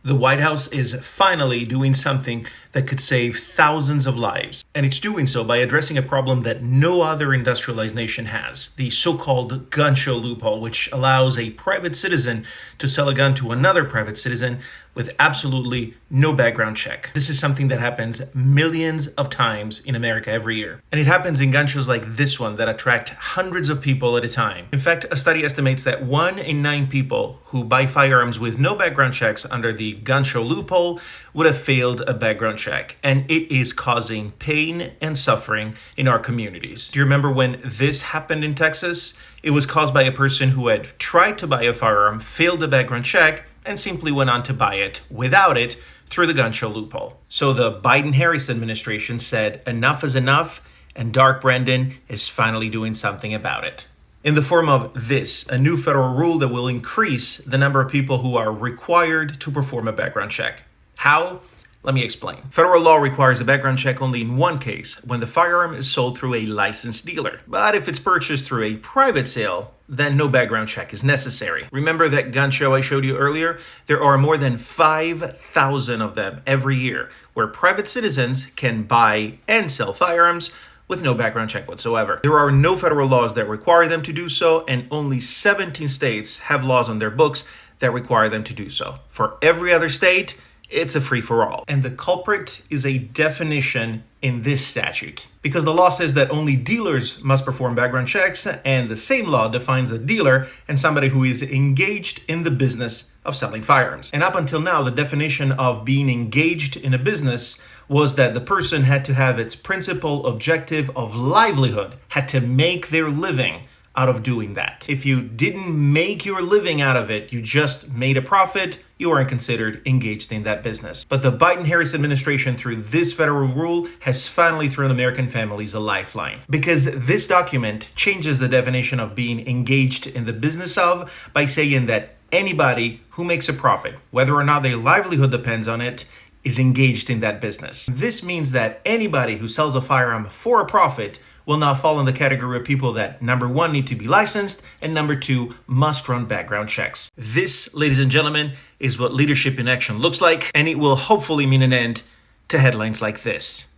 The White House is finally doing something that could save thousands of lives. And it's doing so by addressing a problem that no other industrialized nation has, the so-called gun show loophole, which allows a private citizen to sell a gun to another private citizen with absolutely no background check. This is something that happens millions of times in America every year. And it happens in gun shows like this one that attract hundreds of people at a time. In fact, a study estimates that 1 in 9 people who buy firearms with no background checks under the gun show loophole would have failed a background check. And it is causing pain and suffering in our communities. Do you remember when this happened in Texas? It was caused by a person who had tried to buy a firearm, failed a background check, and simply went on to buy it without it through the gun show loophole. So the Biden-Harris administration said enough is enough, and Dark Brandon is finally doing something about it. In the form of this, a new federal rule that will increase the number of people who are required to perform a background check. How? Let me explain. Federal law requires a background check only in one case, when the firearm is sold through a licensed dealer. But if it's purchased through a private sale, then no background check is necessary. Remember that gun show I showed you earlier? There are more than 5,000 of them every year, where private citizens can buy and sell firearms with no background check whatsoever. There are no federal laws that require them to do so, and only 17 states have laws on their books that require them to do so. For every other state, it's a free-for-all. And the culprit is a definition in this statute. Because the law says that only dealers must perform background checks, and the same law defines a dealer and somebody who is engaged in the business of selling firearms. And up until now, the definition of being engaged in a business was that the person had to have its principal objective of livelihood, had to make their living out of doing that. If you didn't make your living out of it, you just made a profit, you aren't considered engaged in that business. But the Biden-Harris administration, through this federal rule, has finally thrown American families a lifeline. Because this document changes the definition of being engaged in the business of by saying that anybody who makes a profit, whether or not their livelihood depends on it, is engaged in that business. This means that anybody who sells a firearm for a profit will now fall in the category of people that, number one, need to be licensed, and number two, must run background checks. This, ladies and gentlemen, is what leadership in action looks like, and it will hopefully mean an end to headlines like this.